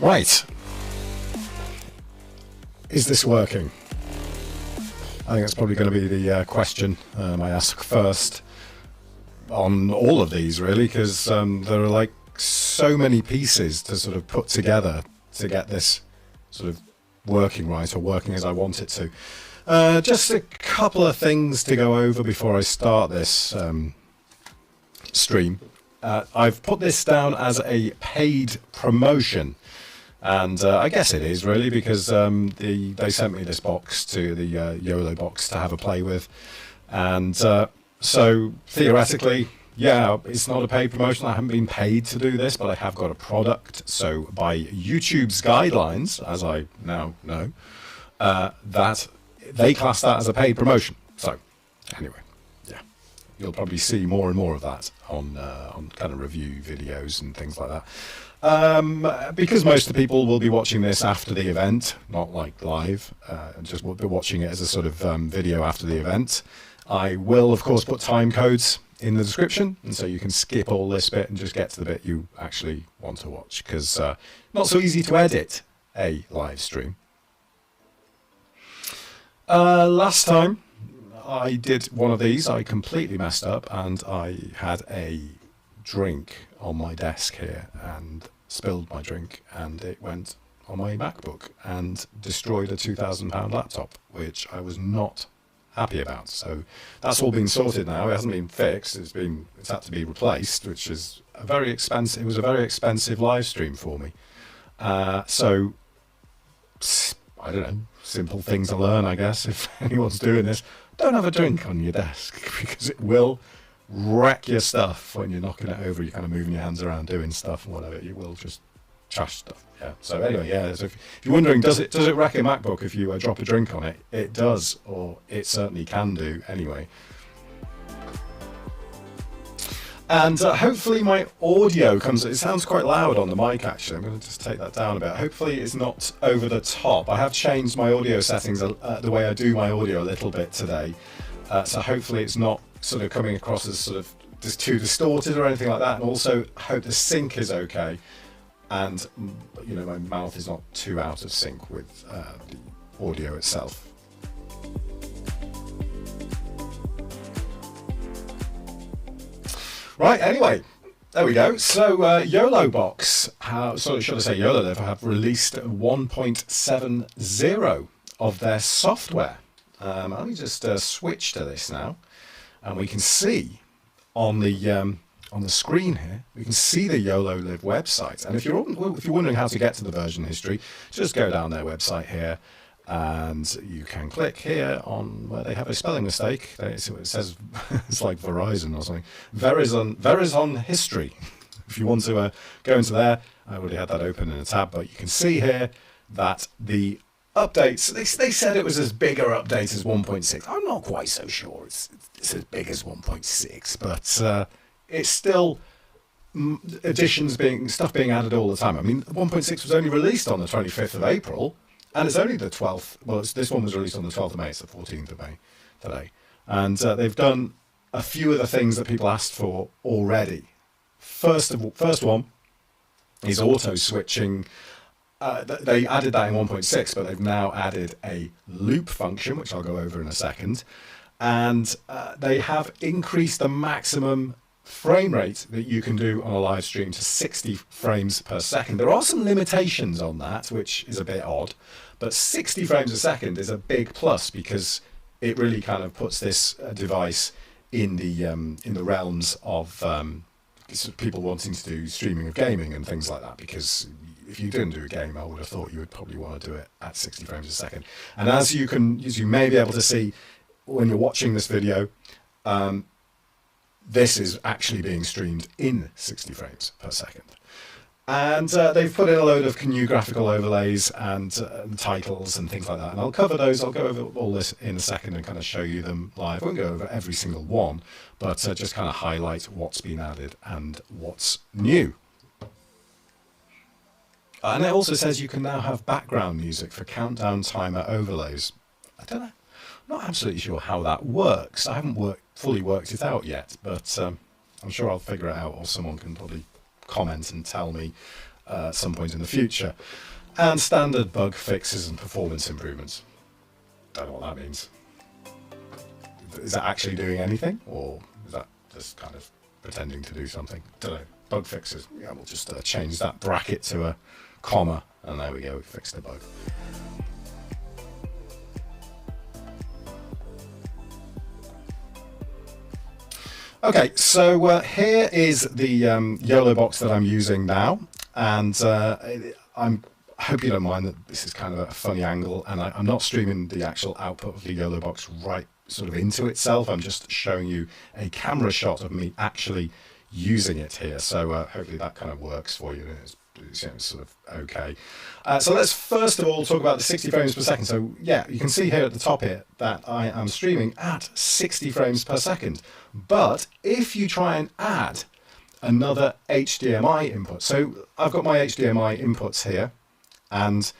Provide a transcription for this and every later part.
Right. Is this working? I think that's probably going to be the question I ask first on all of these, really, because there are like so many pieces to sort of put together to get this sort of working right, or working as I want it to. Just a couple of things to go over before I start this stream. I've put this down as a paid promotion. And I guess it is, really, because they sent me this box to the YoloBox to have a play with. And so theoretically, yeah, it's not a paid promotion. I haven't been paid to do this, but I have got a product. So by YouTube's guidelines, as I now know, that they class that as a paid promotion. So anyway, yeah, you'll probably see more and more of that on kind of review videos and things like that. Because most of the people will be watching this after the event, not like live, just will be watching it as a sort of video after the event. I will, of course, put time codes in the description, and so you can skip all this bit and just get to the bit you actually want to watch, because not so easy to edit a live stream. Last time I did one of these, I completely messed up, and I had a drink on my desk here and spilled my drink, and it went on my MacBook and destroyed a £2,000 laptop, which I was not happy about. So that's all been sorted now. It hasn't been fixed. It's had to be replaced, which is a very expensive. It was a very expensive live stream for me. So I don't know. Simple things to learn, I guess. If anyone's doing this, don't have a drink on your desk, because it will wreck your stuff when you're knocking it over. You're kind of moving your hands around doing stuff and whatever. You will just trash stuff. Yeah. So anyway, yeah. So if you're wondering, does it wreck a MacBook if you drop a drink on it? It does, or it certainly can do. Anyway. And hopefully my audio comes. It sounds quite loud on the mic, actually. I'm going to just take that down a bit. Hopefully it's not over the top. I have changed my audio settings, the way I do my audio, a little bit today. So hopefully it's not sort of coming across as sort of just too distorted or anything like that. And also hope the sync is okay, and you know, my mouth is not too out of sync with the audio itself. Right, anyway, there we go. So YoloBox, sorry, should I say YoloLive, have released 1.70 of their software. Let me just switch to this now, and we can see on the screen here, we can see the YoloLive website. And if you're wondering how to get to the version history, just go down their website here, and you can click here on where they have a spelling mistake. It says it's like Verizon or something. Verizon history. If you want to go into there, I already had that open in a tab, but you can see here that the updates, they said it was as big a update as 1.6. I'm not quite so sure it's as big as 1.6, but it's still additions stuff being added all the time. I mean, 1.6 was only released on the 25th of April, and it's only the 12th. Well, this one was released on the 12th of May. It's the 14th of May today, and they've done a few of the things that people asked for already. First one is auto switching. They added that in 1.6, but they've now added a loop function, which I'll go over in a second. And they have increased the maximum frame rate that you can do on a live stream to 60 frames per second. There are some limitations on that, which is a bit odd, but 60 frames a second is a big plus, because it really kind of puts this device in the realms of people wanting to do streaming of gaming and things like that, because if you didn't do a game, I would have thought you would probably want to do it at 60 frames a second. And as you may be able to see when you're watching this video, this is actually being streamed in 60 frames per second. And they've put in a load of new graphical overlays and titles and things like that. And I'll cover those. I'll go over all this in a second and kind of show you them live. I won't go over every single one, but just kind of highlight what's been added and what's new. And it also says you can now have background music for countdown timer overlays. I don't know. I'm not absolutely sure how that works. I haven't fully worked it out yet, but I'm sure I'll figure it out, or someone can probably comment and tell me at some point in the future. And standard bug fixes and performance improvements. Don't know what that means. Is that actually doing anything, or is that just kind of pretending to do something? Don't know. Bug fixes. Yeah, we'll just change that bracket to a comma, and there we go. We fixed the bug. Okay, so here is the YoloBox that I'm using now, and I hope you don't mind that this is kind of a funny angle, and I'm not streaming the actual output of the YoloBox right sort of into itself. I'm just showing you a camera shot of me actually using it here, so hopefully that kind of works for you. It's sort of okay. So let's first of all talk about the 60 frames per second. So yeah, you can see here at the top here that I am streaming at 60 frames per second. But if you try and add another HDMI input, so I've got my HDMI inputs here, and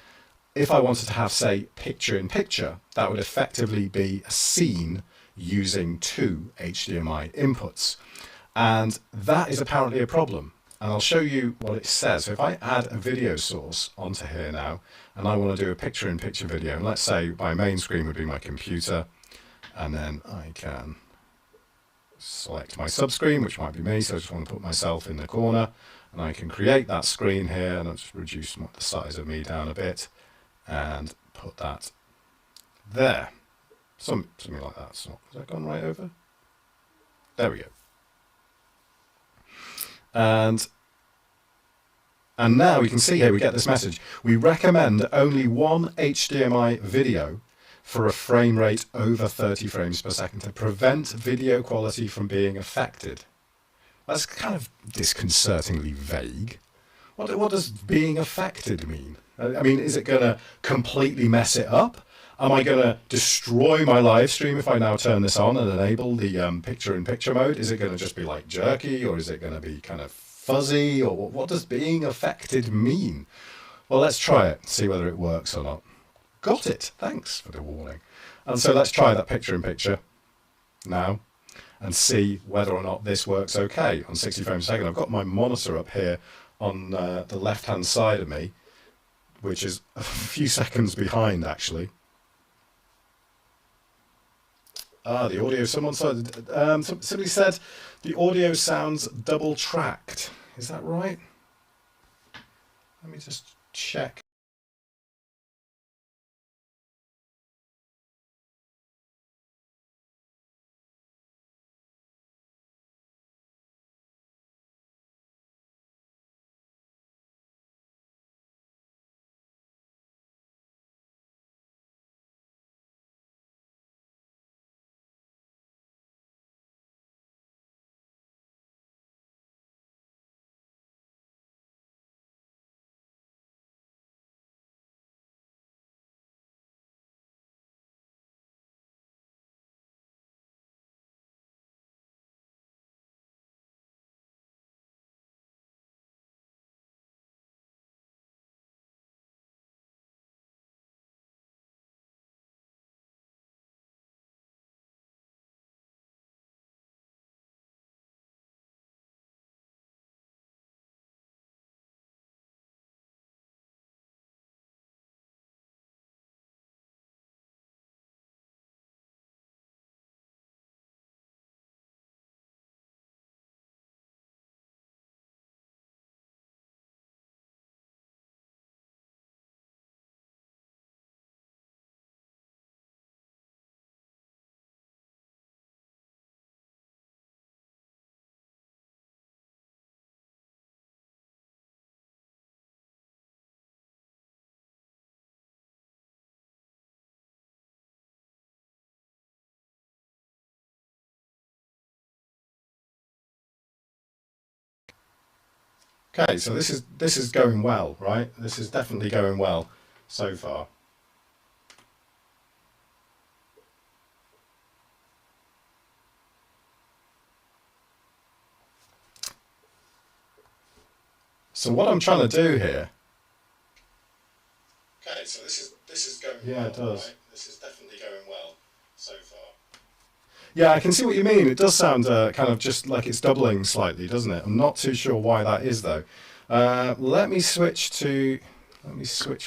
if I wanted to have, say, picture-in-picture, that would effectively be a scene using 2 HDMI inputs. And that is apparently a problem. And I'll show you what it says. So if I add a video source onto here now, and I want to do a picture-in-picture video, and let's say my main screen would be my computer, and then I can select my subscreen, which might be me, so I just want to put myself in the corner, and I can create that screen here, and I'll just reduce the size of me down a bit, and put that there. Something like that. So, has that gone right over? There we go. And now we can see here, we get this message. We recommend only one HDMI video for a frame rate over 30 frames per second to prevent video quality from being affected. That's kind of disconcertingly vague. What does being affected mean? I mean, is it going to completely mess it up? Am I going to destroy my live stream if I now turn this on and enable the picture-in-picture mode? Is it going to just be like jerky, or is it going to be kind of fuzzy, or what does being affected mean? Well, let's try it, see whether it works or not. Got it. Thanks for the warning. And so let's try that picture-in-picture now and see whether or not this works okay on 60 frames a second. I've got my monitor up here on the left-hand side of me, which is a few seconds behind, actually. The audio, somebody said the audio sounds double-tracked. Is that right? Let me just check. Okay, so this is going well, right? This is definitely going well so far. So what I'm trying to do here. Okay, so this is going well. Yeah, it does. Right? This is definitely going well so far. Yeah, I can see what you mean. It does sound kind of just like it's doubling slightly, doesn't it? I'm not too sure why that is, though. Let me switch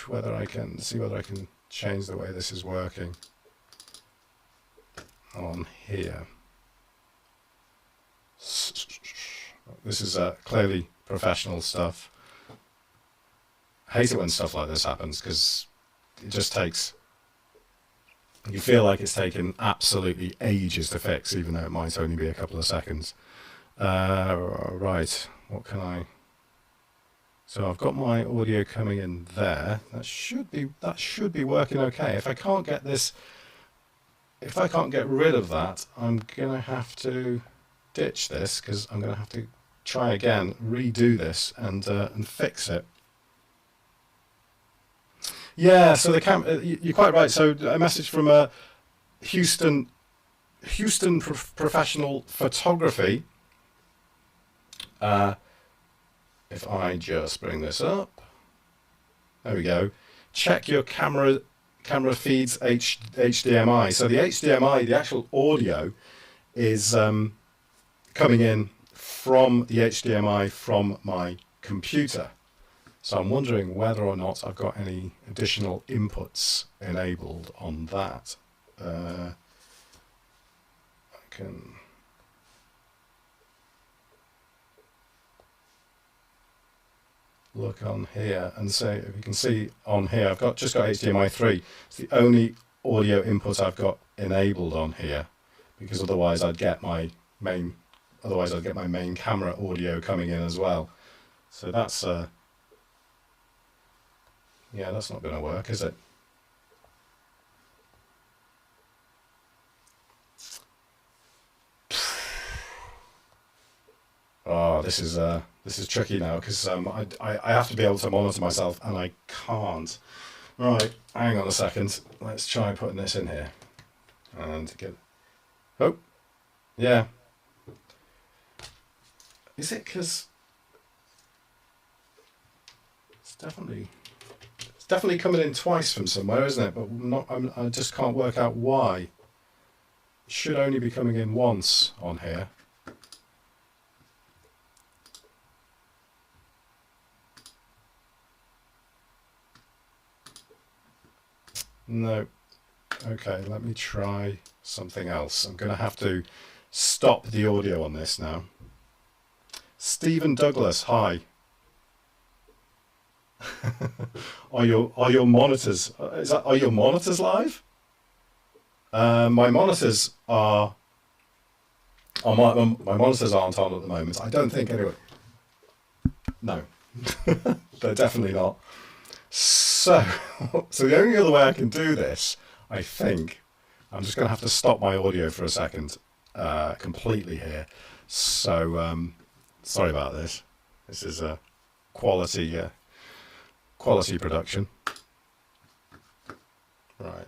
whether I can see whether I can change the way this is working on here. This is clearly professional stuff. I hate it when stuff like this happens because it just takes, you feel like it's taken absolutely ages to fix, even though it might only be a couple of seconds. Right, what can I... So I've got my audio coming in there. That should be working okay. If I can't get this, if I can't get rid of that, I'm gonna have to ditch this because I'm gonna have to try again, redo this, and fix it. Yeah. So you're quite right. So a message from Houston Professional Photography. If I just bring this up, there we go. Check your camera feeds HDMI. So the HDMI, the actual audio, is coming in from the HDMI from my computer. So I'm wondering whether or not I've got any additional inputs enabled on that. I can... look on here and say, if you can see on here, I've just got HDMI 3. It's the only audio input I've got enabled on here, because otherwise I'd get my main camera audio coming in as well. So that's yeah, that's not going to work, is it? Oh, this is tricky now because I have to be able to monitor myself and I can't. Right, hang on a second. Let's try putting this in here and get. Oh, yeah. Is it because it's definitely coming in twice from somewhere, isn't it? But I just can't work out why. It should only be coming in once on here. No. Okay, let me try something else. I'm going to have to stop the audio on this now. Stephen Douglas, hi. Are your monitors? Are your monitors live? My monitors are. My monitors aren't on at the moment. I don't think anyway. No, they're definitely not. So the only other way I can do this, I think, I'm just going to have to stop my audio for a second, completely here. So sorry about this. This is a quality production. Right.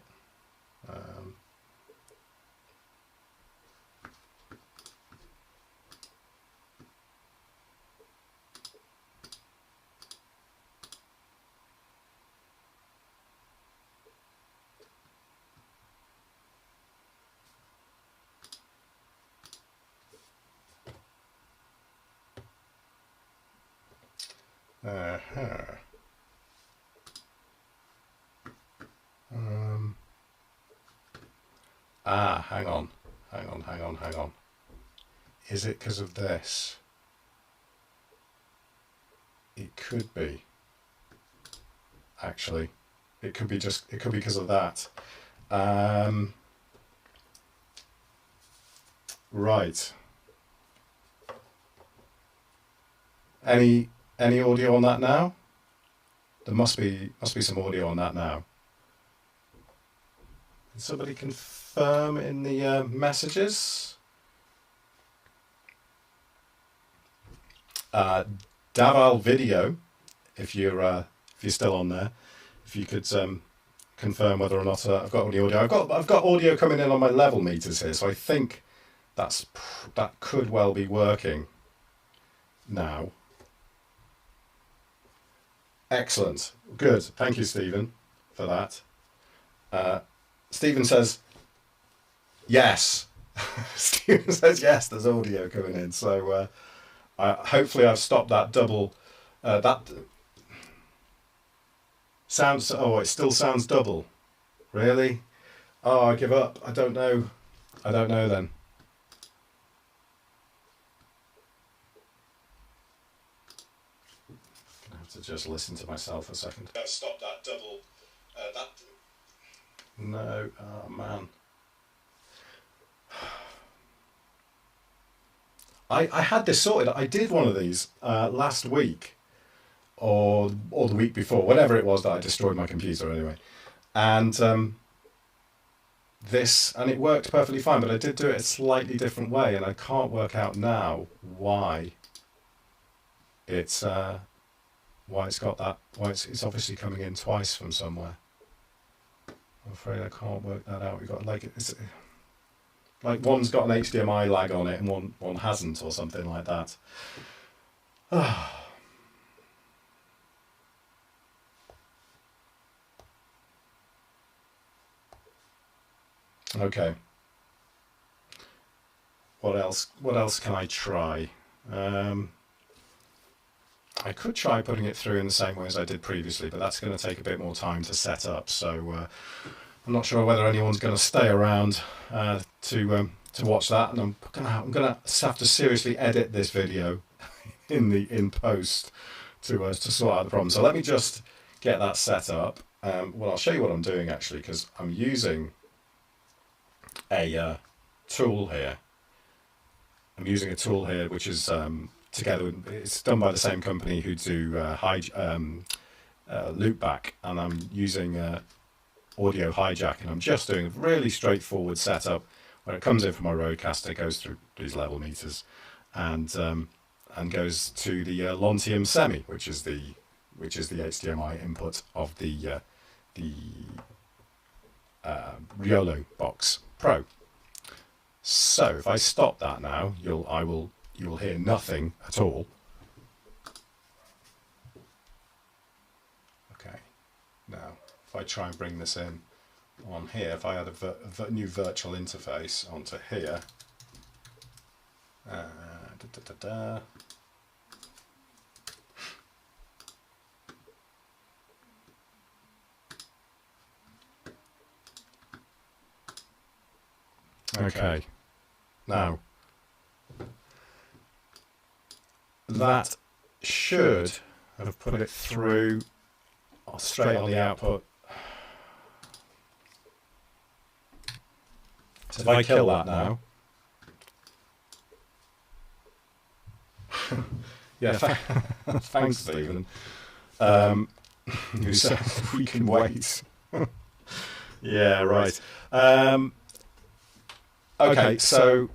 Hang on. Is it because of this? It could be. Actually, it could be because of that. Right. Any audio on that now? There must be some audio on that now. Can somebody confirm in the messages? Daval Video, if you're still on there, if you could confirm whether or not I've got any audio. I've got audio coming in on my level meters here, so I think that could well be working now. Excellent. Good. Thank you, Stephen, for that. Stephen says, yes. Stephen says, yes, there's audio coming in. So hopefully I've stopped that double That sounds. Oh, it still sounds double. Really? Oh, I give up. I don't know. I don't know then. I have to just listen to myself a second. Stop that double. That. No. Oh man. I had this sorted. I did one of these last week, or the week before, whatever it was that I destroyed my computer anyway, and and it worked perfectly fine. But I did do it a slightly different way, and I can't work out now why it's got that. Why it's obviously coming in twice from somewhere. I'm afraid I can't work that out. We've got like one's got an HDMI lag on it and one hasn't, or something like that. Okay. What else can I try? I could try putting it through in the same way as I did previously, but that's going to take a bit more time to set up. So I'm not sure whether anyone's going to stay around to watch that, and I'm gonna have to seriously edit this video in post to sort out the problem. So let me just get that set up. Well, I'll show you what I'm doing actually, because I'm using a tool here. I'm using a tool here which is it's done by the same company who do loopback, and I'm using audio hijack, and I'm just doing a really straightforward setup where it comes in from my Rodecaster, goes through these level meters, and goes to the Lontium Semi, which is the HDMI input of the YoloBox Pro. So if I stop that now, you will hear nothing at all. Okay. Now, if I try and bring this in on here, if I add a new virtual interface onto here, okay. Now, that should have put it through straight on the output. So if I kill that now, yeah, thanks, Stephen, who said we can wait. Yeah, right. Okay, so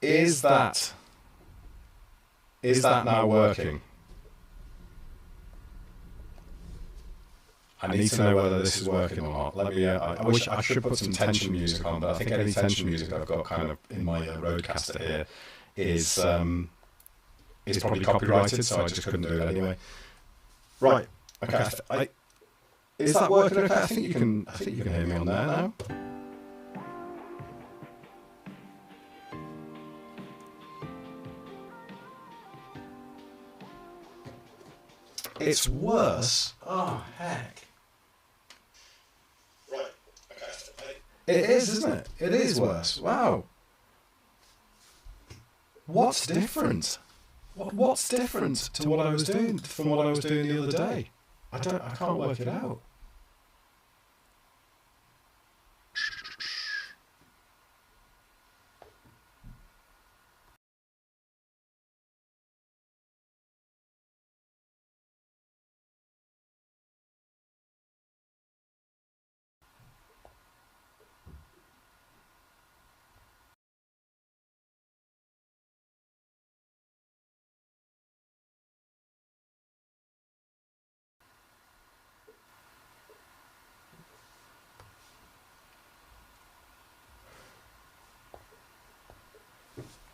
is that now working? I need to know whether this is working or not. Let me. I wish I should put some tension music on, but I think any tension music I've got kind of in my Rodecaster here is probably copyrighted, so I just couldn't do it anyway. Right. Okay. Is that working? Okay. I think you can hear me on there now. It's worse. Oh heck. Right. Okay. It is, isn't it? It is worse. Wow. What's different? What's different to what I was doing from what I was doing the other day? I can't work it out.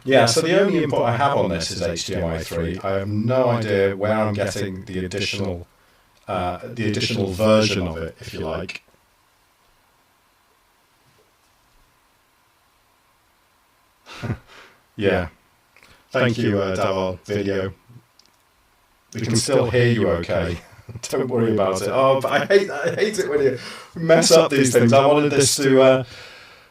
Yeah, so the only input I have on this is HDMI 3. I have no idea where I'm getting the additional version of it, if you like. Yeah. Thank you, Daval Video. we can still hear you okay. Don't worry about it. Oh, but I hate it when you mess up these things. I wanted this to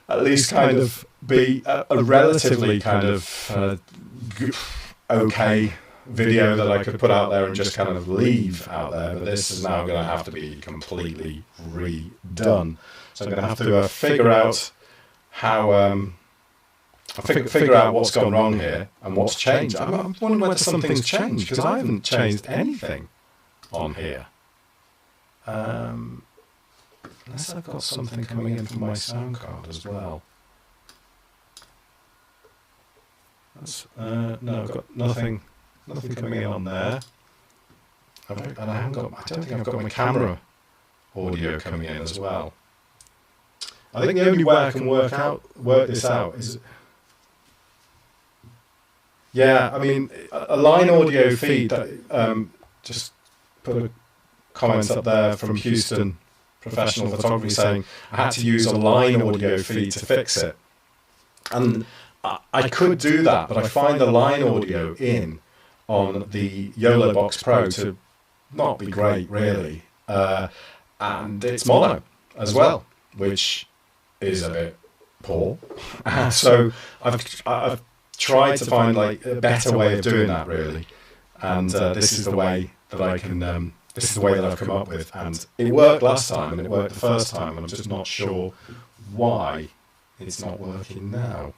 at least kind of be a relatively kind of okay video that I could put out there and just kind of leave out there. But this is now going to have to be completely redone. So I'm going to have to figure out how... figure out what's gone wrong here and what's changed. I'm wondering whether something's changed, because I haven't changed anything on here. Unless I've got something coming in from my sound card as well. No, I've got nothing coming in on there. And I don't think I've got my camera audio coming in as well. I think the only way I can work this out is... Yeah, I mean, a line audio feed, just put a comment up there from Houston Professional Photography saying I had to use a line audio feed to fix it. And I could do that, but I find the line audio in on the YoloBox Pro to not be great, really. And it's mono as well, which is a bit poor. So I've tried to find like a better way of doing that, really, and this is the way that I can. This is the way that I've come up with, and it worked last time, and it worked the first time, and I'm just not sure why it's not working now.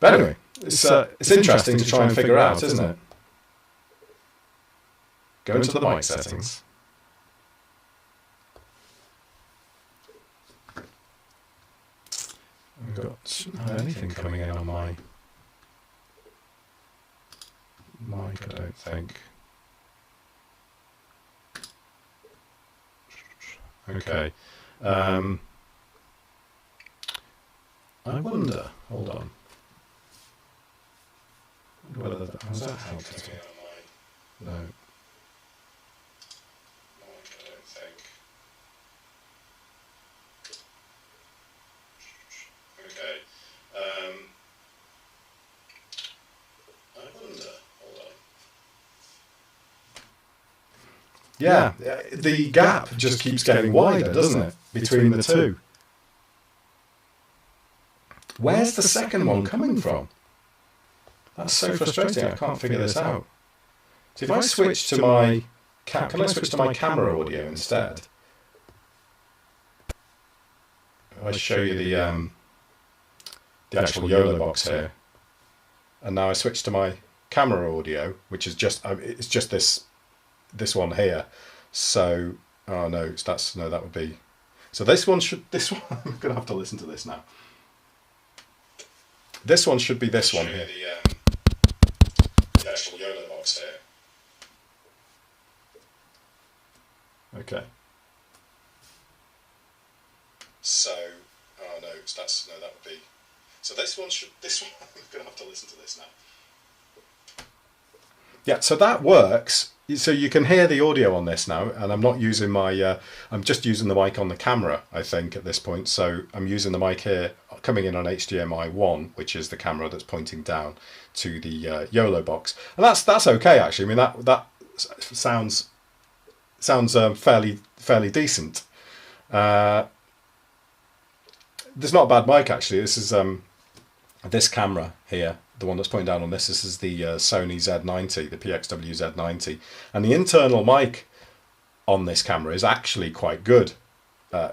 But anyway, it's interesting to try and figure out, isn't it? Go into the mic settings. I've got anything coming in on my mic, I don't think. Okay. I wonder, hold on. Whether that has that helped? No. Mic, I don't think. Okay. I wonder. Hold on. Yeah, the gap just keeps getting wider, doesn't it, between the two? Where's the second one coming from? That's so frustrating. I can't figure this out. So if I switch to my... Can I switch to my camera audio instead? If I show you the actual YoloBox here, and now I switch to my camera audio, which is just it's just this one here. So oh no, that would be. So this one I'm gonna have to listen to this now. This one should be this one here. The actual YoloBox here. Okay. So oh no, that would be. So this one I'm going to have to listen to this now. Yeah, so that works. So you can hear the audio on this now, and I'm not using my, I'm just using the mic on the camera, I think, at this point. So I'm using the mic here, coming in on HDMI 1, which is the camera that's pointing down to the YoloBox. And that's okay, actually. I mean, that sounds fairly decent. There's not a bad mic, actually. This is... this camera here, the one that's pointing down on this is the Sony Z90, the PXW Z90. And the internal mic on this camera is actually quite good,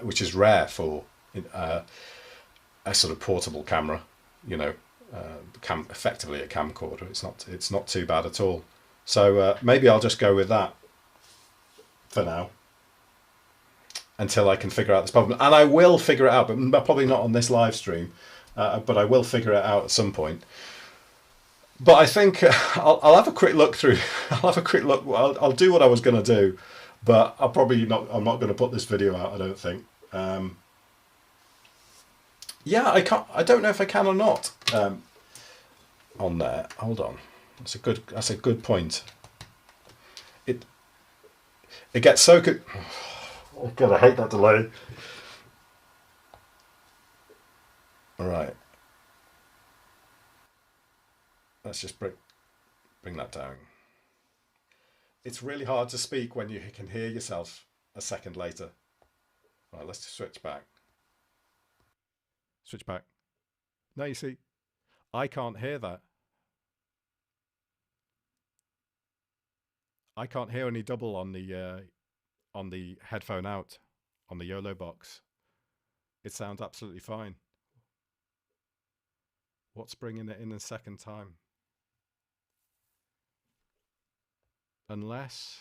which is rare for a sort of portable camera, you know, effectively a camcorder. It's not too bad at all. So maybe I'll just go with that for now, until I can figure out this problem. And I will figure it out, but probably not on this live stream. But I will figure it out at some point. But I think I'll have a quick look through. I'll have a quick look. I'll do what I was going to do, but I'm not going to put this video out, I don't think. Yeah, I can't. I don't know if I can or not. On there, hold on. That's a good point. It gets so good. Oh God, I hate that delay. All right. Let's just bring. Bring that down. It's really hard to speak when you can hear yourself a second later. Right, let's switch back. Switch back. Now you see, I can't hear that. I can't hear any double on the headphone out on the YoloBox. It sounds absolutely fine. What's bringing it in the second time? Unless...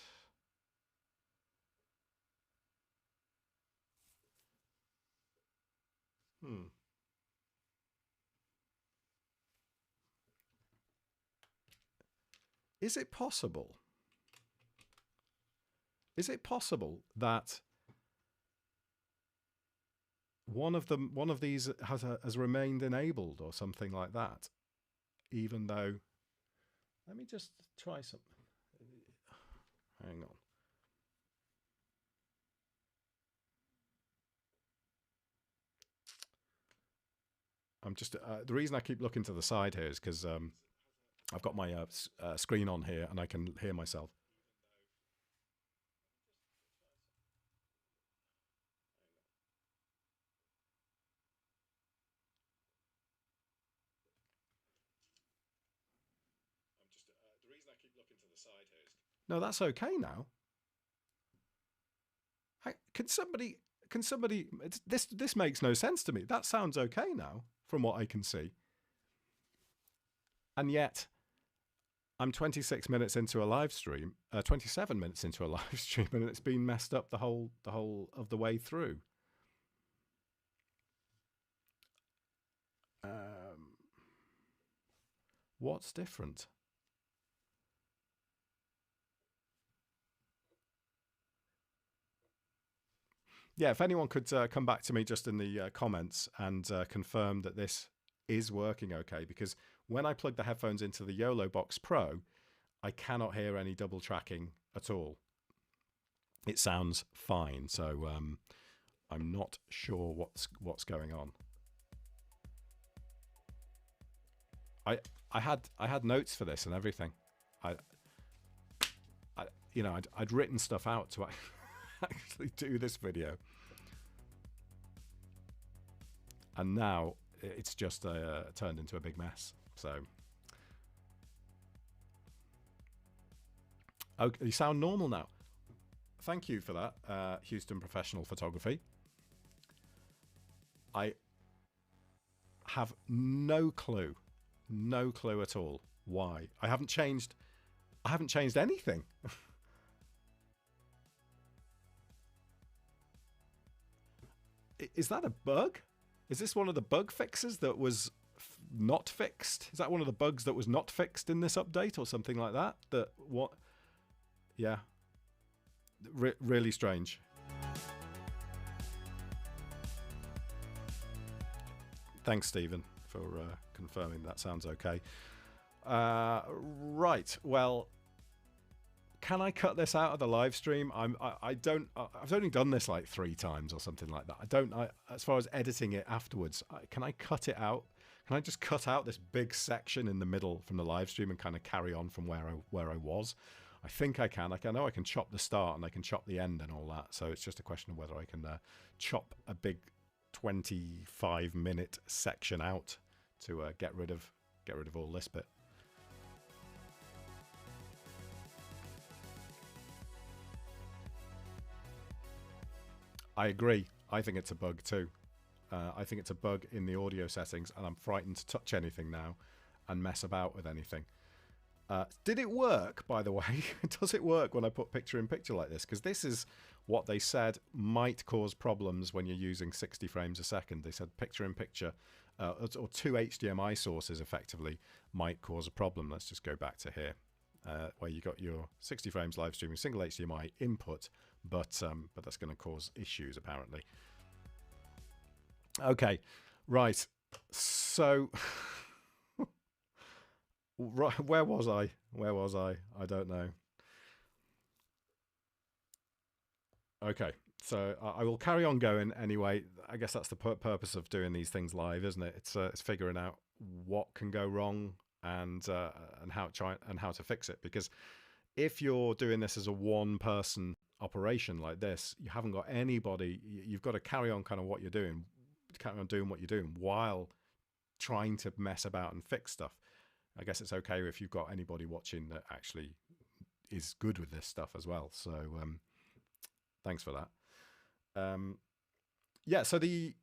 Is it possible? Is it possible that one of these has remained enabled or something like that, even though? Let me just try some. Hang on. I'm just the reason I keep looking to the side here is because I've got my screen on here and I can hear myself. The reason I keep looking to the side here is... No, that's okay now. Can somebody? This makes no sense to me. That sounds okay now, from what I can see. And yet, I'm 26 minutes into a live stream, 27 minutes into a live stream, and it's been messed up the whole of the way through. What's different? Yeah, if anyone could come back to me just in the comments and confirm that this is working okay, because when I plug the headphones into the YoloBox Pro, I cannot hear any double tracking at all. It sounds fine, so I'm not sure what's going on. I had notes for this and everything. I'd written stuff out to actually do this video, and now it's just turned into a big mess. So, okay, you sound normal now. Thank you for that, Houston Professional Photography. I have no clue at all why. I haven't changed anything. Is that a bug? Is this one of the bug fixes that was not fixed? Is that one of the bugs that was not fixed in this update or something like that? Yeah. Really strange. Thanks, Stephen, for confirming that sounds okay. Right. Well, can I cut this out of the live stream? I've only done this like 3 times or something like that. As far as editing it afterwards, can I cut it out? Can I just cut out this big section in the middle from the live stream and kind of carry on from where I was? I think I can. I know I can chop the start and I can chop the end and all that. So it's just a question of whether I can chop a big 25-minute section out to get rid of all this bit. I agree. I think it's a bug too. I think it's a bug in the audio settings, and I'm frightened to touch anything now and mess about with anything. Did it work, by the way? Does it work when I put picture-in-picture like this? Because this is what they said might cause problems when you're using 60 frames a second. They said picture-in-picture, or 2 HDMI sources effectively, might cause a problem. Let's just go back to here. Where you got your 60 frames live streaming, single HDMI input, but that's going to cause issues apparently. Okay, right. So, right, where was I? I don't know. Okay, so I will carry on going anyway. I guess that's the purpose of doing these things live, isn't it? It's figuring out what can go wrong and how to fix it. Because if you're doing this as a one-person operation like this, you haven't got anybody. You've got to carry on kind of what you're doing, carry on doing what you're doing while trying to mess about and fix stuff. I guess it's okay if you've got anybody watching that actually is good with this stuff as well. So thanks for that. Yeah, so the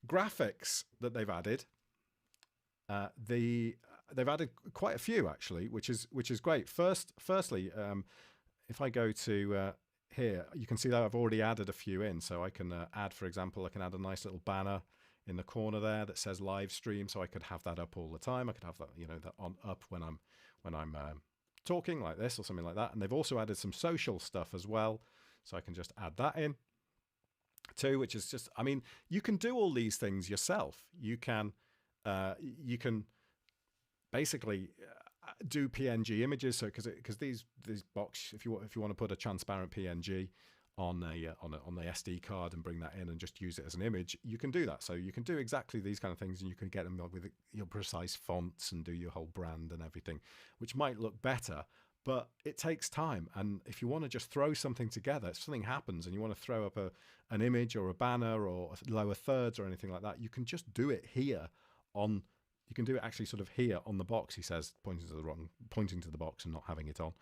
graphics that they've added, they've added quite a few actually, which is great. Firstly, if I go to here, you can see that I've already added a few in. So I can add, for example, I can add a nice little banner in the corner there that says live stream, so I could have that up all the time. I could have that, that on up when I'm talking like this or something like that. And they've also added some social stuff as well, so I can just add that in too, which is just, I mean, you can do all these things yourself. You can basically do PNG images. So because these box, if you want to put a transparent PNG on the SD card and bring that in and just use it as an image, you can do that. So you can do exactly these kind of things, and you can get them with your precise fonts and do your whole brand and everything, which might look better, but it takes time. And if you want to just throw something together, if something happens and you want to throw up an image or a banner or lower thirds or anything like that, you can just do it here on. You can do it actually sort of here on the box, he says, pointing to the box and not having it on.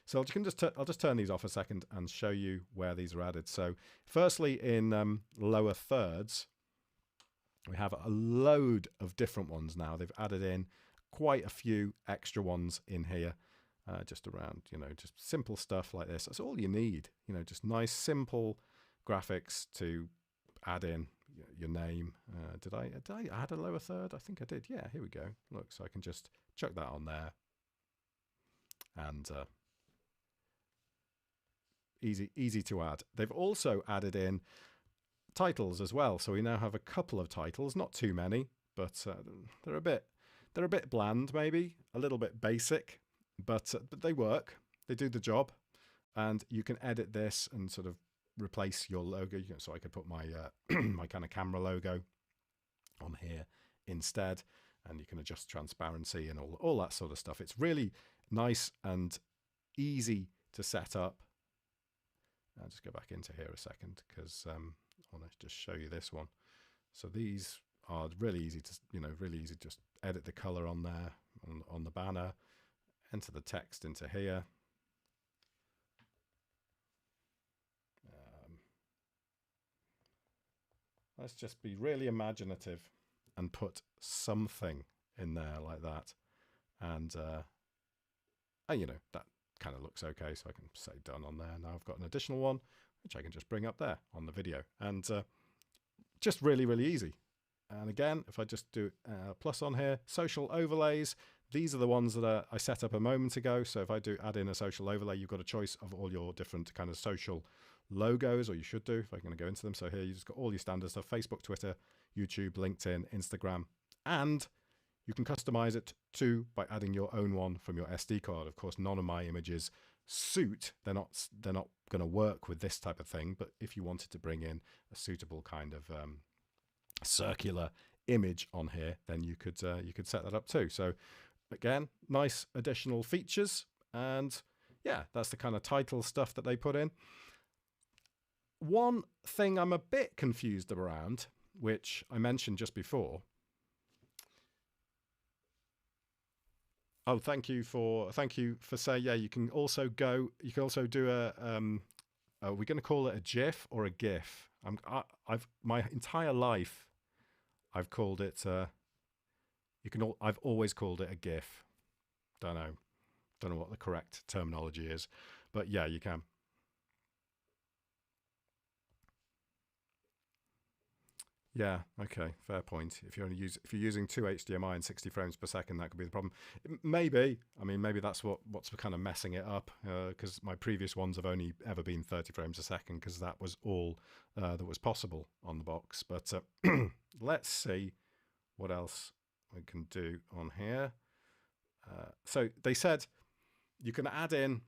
So I'll just turn these off a second and show you where these are added. So firstly, in lower thirds, we have a load of different ones now. They've added in quite a few extra ones in here, just around, just simple stuff like this. That's all you need, just nice, simple graphics to add in your name. Did I add a lower third? I think I did. Yeah, here we go. Look, so I can just chuck that on there, and easy to add. They've also added in titles as well, so we now have a couple of titles, not too many, but they're a bit bland, maybe a little bit basic, but they work. They do the job, and you can edit this and sort of replace your logo. So I could put my my kind of camera logo on here instead, and you can adjust transparency and all that sort of stuff. It's really nice and easy to set up. I'll just go back into here a second because I want to just show you this one. So these are really easy to really easy. Just edit the color on there on the banner, enter the text into here. Let's just be really imaginative and put something in there like that. And that kind of looks okay. So I can say done on there. Now I've got an additional one, which I can just bring up there on the video. And just really, really easy. And again, if I just do plus on here, social overlays, these are the ones that I set up a moment ago. So if I do add in a social overlay, you've got a choice of all your different kind of social logos, or you should do, if I'm going to go into them. So here you just got all your standard stuff: Facebook, Twitter, YouTube, LinkedIn, Instagram, and you can customize it too by adding your own one from your SD card. Of course, none of my images suit. They're not going to work with this type of thing. But if you wanted to bring in a suitable kind of circular image on here, then you could set that up too. So again, nice additional features, and yeah, that's the kind of title stuff that they put in. One thing I'm a bit confused around, which I mentioned just before. Oh, thank you for saying, yeah, you can also do a are we going to call it a GIF or a GIF? I've my entire life I've called it I've always called it a GIF. Don't know what the correct terminology is, but yeah, you can. Yeah, okay, fair point. If you're using 2 HDMI and 60 frames per second, that could be the problem. Maybe, I mean, maybe that's what's kind of messing it up, because my previous ones have only ever been 30 frames a second, because that was all that was possible on the box. But let's see what else we can do on here. So they said you can add in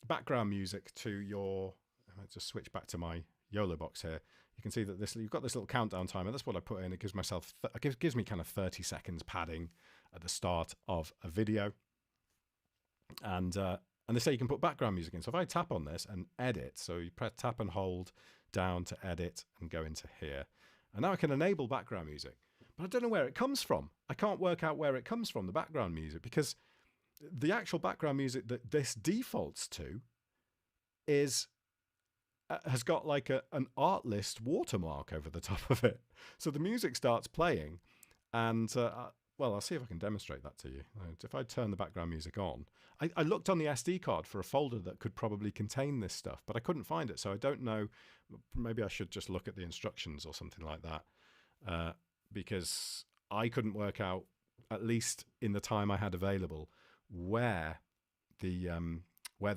background music to your. Let's just switch back to my YoloBox here. You can see that you've got this little countdown timer. That's what I put in. It gives me kind of 30 seconds padding at the start of a video. And they say you can put background music in. So if I tap on this and edit, so you press tap and hold down to edit and go into here. And now I can enable background music. But I don't know where it comes from. I can't work out where it comes from, the background music, because the actual background music that this defaults to has got like an art list watermark over the top of it. So the music starts playing and well, I'll see if I can demonstrate that to you. If I turn the background music on, I looked on the SD card for a folder that could probably contain this stuff, but I couldn't find it. So I don't know. Maybe I should just look at the instructions or something like that, because I couldn't work out, at least in the time I had available, where the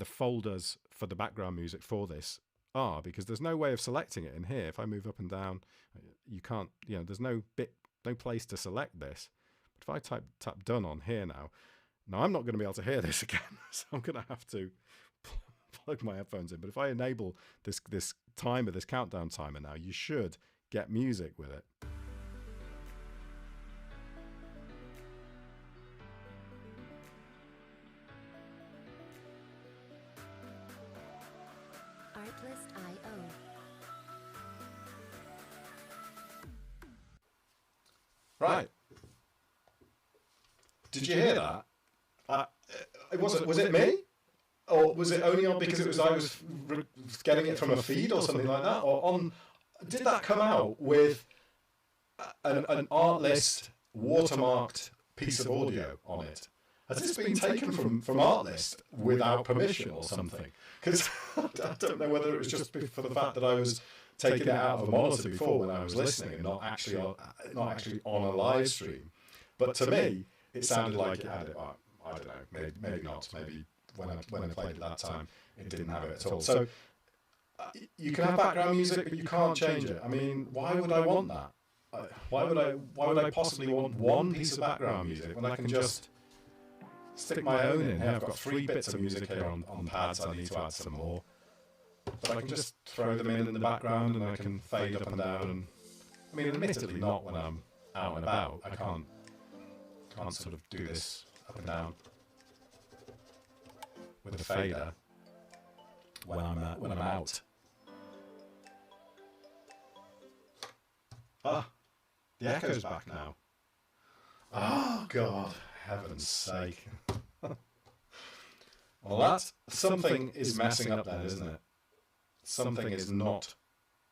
folders for the background music for this are, because there's no way of selecting it in here. If I move up and down, you can't. There's no place to select this. If I tap done on here now I'm not going to be able to hear this again, so I'm going to have to plug my headphones in. But if I enable this timer, this countdown timer now, you should get music with it. Artlist.io. Right. Did you hear that? Was it me? Or was it only on because I was getting it from a feed or something like that? Or did that come out with an art list watermarked piece of audio on it? Has this been taken from Artlist without permission or something? Because I don't know whether it was just for the fact that I was taking it out of a monitor before when I was listening and not actually on a live stream. But to me, it sounded like it had it. I don't know. Maybe not. Maybe when I played it that time, it didn't have it at all. So you can have background music, but you can't change it. I mean, why would I want that? Why would I possibly want one piece of background music when I can just stick my own in? Here, I've got 3 bits of music here on pads. I need to add some more, but I can just throw them in the background and I can fade up and down. And I mean, admittedly, not when I'm out and about. I can't sort of do this up and down with the fader when I'm out. The echo's back now. Oh God, heaven's sake! Well, that something is messing up then, isn't it? Something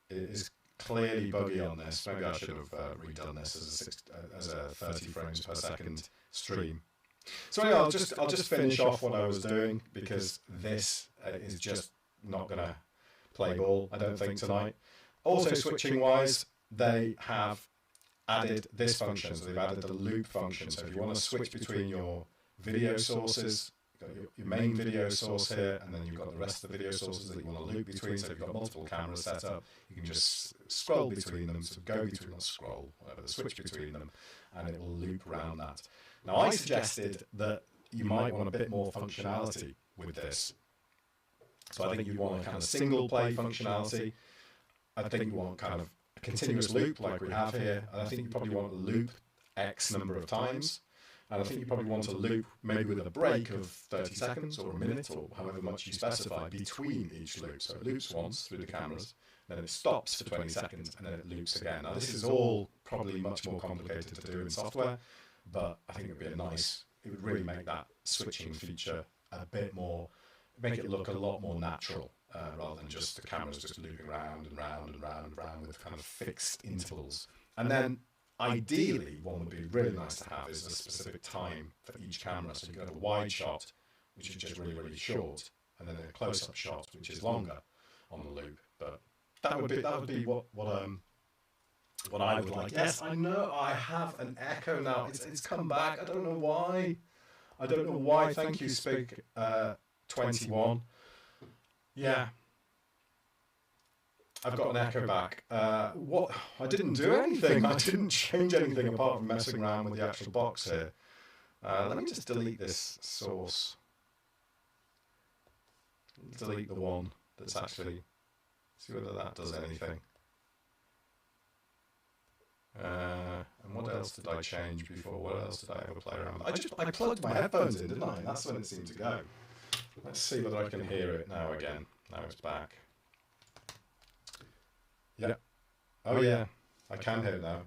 is clearly buggy on this. Maybe I should have redone this as a 30 frames per second stream. So anyway, I'll just finish off what I was doing, because this is just not going to play ball, I don't think, tonight. Also, switching wise, they have added this function. So they've added the loop function. So if you want to switch between your video sources, you've got your main video source here, and then you've got the rest of the video sources that you want to loop between. So if you've got multiple cameras set up, you can just scroll between them, so go between, not scroll, whatever, switch between them, and it will loop around that. Now, I suggested that you might want a bit more functionality with this. So I think you want a kind of single play functionality. I think you want kind of a continuous loop like we have here. And I think you probably want to loop X number of times. And I think you probably want to loop maybe with a break of 30 seconds or a minute or however much you specify between each loop. So it loops once through the cameras, then it stops for 20 seconds, and then it loops again. Now, this is all probably much more complicated to do in software, but I think it would really make that switching feature a bit more, make it look a lot more natural, rather than just the cameras just looping round and round and round and round with kind of fixed intervals. And then ideally, one would be really nice to have is a specific time for each camera. So you've got a wide shot, which is just really, really short, and then a close-up shot, which is longer on the loop. But that would be what I would like. Yes, I know I have an echo now. It's come back. I don't know why. Thank you, Speak 21. Yeah. I've got an echo back. What? I didn't do anything. I didn't change anything apart from messing around with the actual box here. Let me just delete this source. Delete the one that's actually... See whether that does anything. And what else did I change before? What else did I ever play around with? I plugged my headphones in, didn't I? And that's when it seemed to go. Let's see whether I can hear it now again. Now it's back. Yeah. Oh yeah, I can hear it now.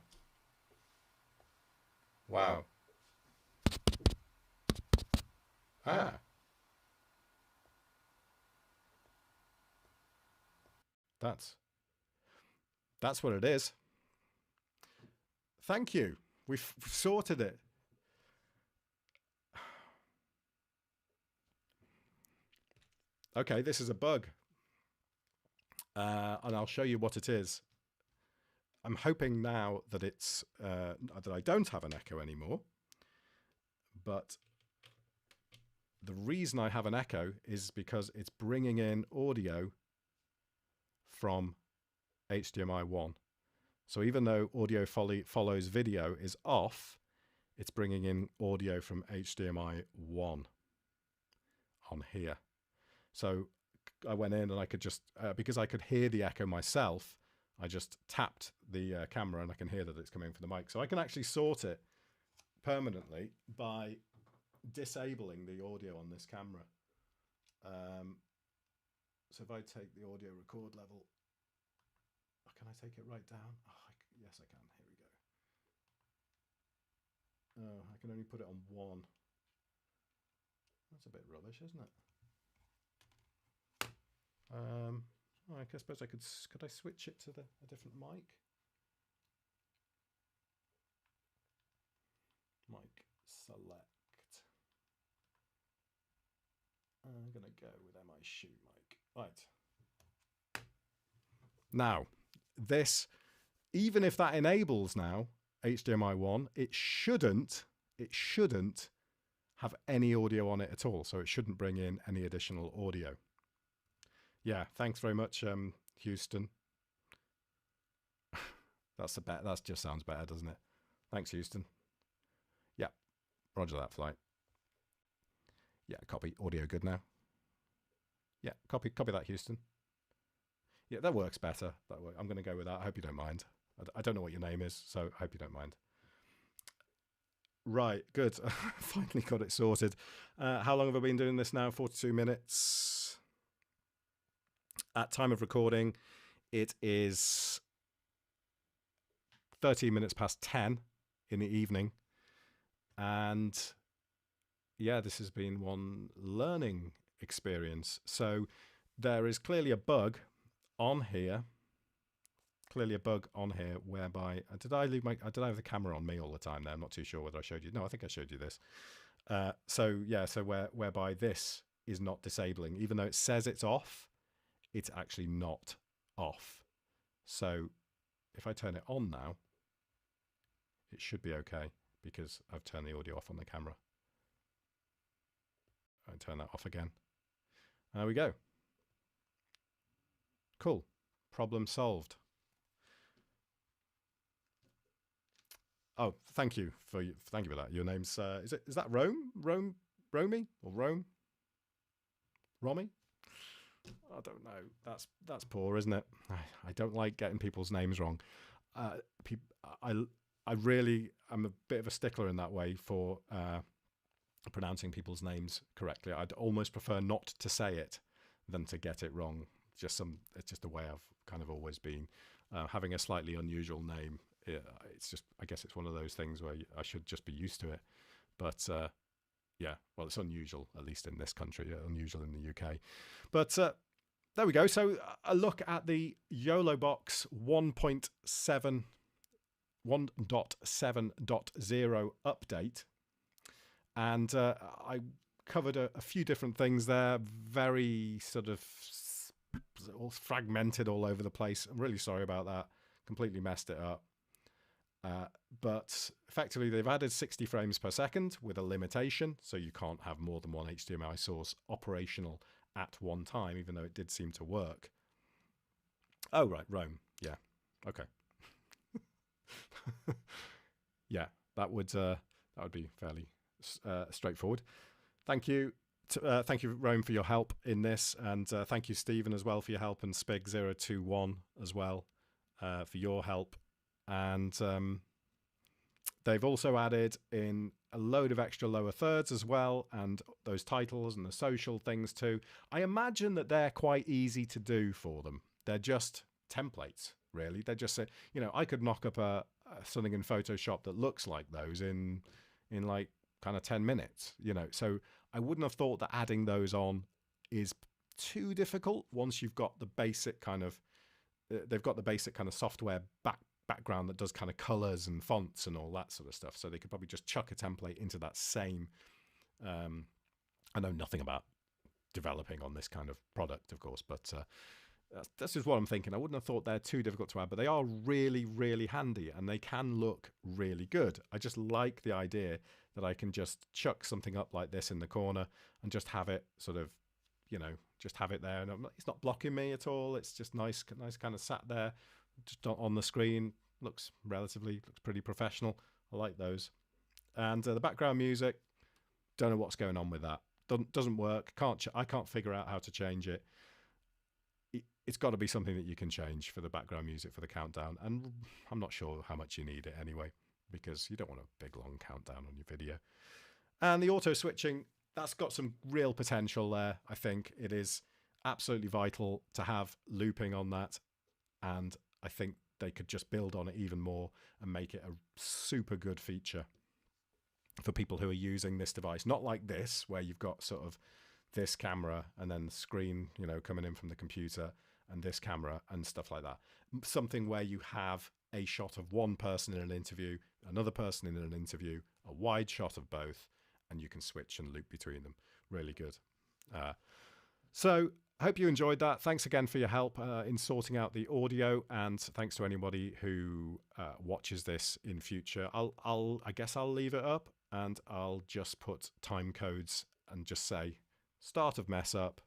Wow. Ah. That's what it is. Thank you. We've sorted it. Okay, this is a bug. And I'll show you what it is. I'm hoping now that it's that I don't have an echo anymore. But the reason I have an echo is because it's bringing in audio from HDMI 1. So even though audio follows video is off, it's bringing in audio from HDMI 1 on here. So I went in and I could just, because I could hear the echo myself, I just tapped the camera and I can hear that it's coming from the mic. So I can actually sort it permanently by disabling the audio on this camera. So if I take the audio record level, can I take it right down? Oh, yes, I can. Here we go. Oh, I can only put it on 1. That's a bit rubbish, isn't it? I suppose I could I switch it to a different mic? Mic select. I'm going to go with MI Shoot mic. Right. Now, this, even if that enables now HDMI 1, it shouldn't have any audio on it at all. So it shouldn't bring in any additional audio. Yeah, thanks very much, Houston. That just sounds better, doesn't it? Thanks, Houston. Yeah, roger that, flight. Yeah, copy. Audio good now. Yeah, copy that, Houston. Yeah, that works better. I'm going to go with that. I hope you don't mind. I don't know what your name is, so I hope you don't mind. Right, good. Finally got it sorted. How long have I been doing this now? 42 minutes. At time of recording, it is 13 minutes past 10 in the evening. And yeah, this has been one learning experience. So there is clearly a bug on here. Whereby did I have the camera on me all the time there? I'm not too sure whether I showed you. No, I think I showed you this. Whereby this is not disabling, even though it says it's off, it's actually not off. So if I turn it on now, it should be okay because I've turned the audio off on the camera. I turn that off again. There we go. Cool. Problem solved. Oh, thank you for that. Your name's is that Romy or Rome? Romy? I don't know. That's poor, isn't it? I don't like getting people's names wrong. I really am a bit of a stickler in that way for pronouncing people's names correctly. I'd almost prefer not to say it than to get it wrong. It's just the way I've kind of always been. Having a slightly unusual name, it's just, I guess it's one of those things where I should just be used to it. But yeah, well, it's unusual, at least in this country, unusual in the UK. But there we go. So a look at the YoloBox 1.7.0 update. And I covered a few different things there, very sort of all fragmented all over the place. I'm really sorry about that. Completely messed it up. But effectively, they've added 60 frames per second with a limitation, so you can't have more than one HDMI source operational at one time, even though it did seem to work. Oh, right, Rome. Yeah, okay. Yeah, that would be fairly straightforward. Thank you, Rome, for your help in this, and thank you, Stephen, as well, for your help, and Spig021 as well for your help And they've also added in a load of extra lower thirds as well, and those titles and the social things too. I imagine that they're quite easy to do for them. They're just templates, really. They're just, I could knock up something in Photoshop that looks like those in like kind of 10 minutes, So I wouldn't have thought that adding those on is too difficult once you've got the basic kind of, they've got the basic kind of software background that does kind of colors and fonts and all that sort of stuff. So they could probably just chuck a template into that same. I know nothing about developing on this kind of product, of course, but this is what I'm thinking. I wouldn't have thought they're too difficult to add, but they are really, really handy and they can look really good. I just like the idea that I can just chuck something up like this in the corner and just have it sort of, just have it there. And it's not blocking me at all. It's just nice kind of sat there just on the screen. Looks pretty professional. I like those. And the background music, don't know what's going on with that. Doesn't work. I can't figure out how to change it. It's got to be something that you can change for the background music for the countdown. And I'm not sure how much you need it anyway, because you don't want a big long countdown on your video. And the auto switching, that's got some real potential there. I think it is absolutely vital to have looping on that. And I think they could just build on it even more and make it a super good feature for people who are using this device. Not like this, where you've got sort of this camera and then the screen, coming in from the computer and this camera and stuff like that. Something where you have a shot of one person in an interview, another person in an interview, a wide shot of both, and you can switch and loop between them. Really good. So I hope you enjoyed that. Thanks again for your help in sorting out the audio, and thanks to anybody who watches this in future. I guess I'll leave it up and I'll just put time codes and just say start of mess up,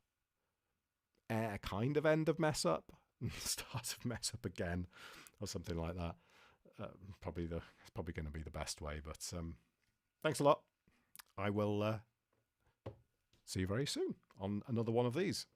kind of end of mess up, start of mess up again, or something like that. It's probably going to be the best way. But thanks a lot. I will see you very soon on another one of these.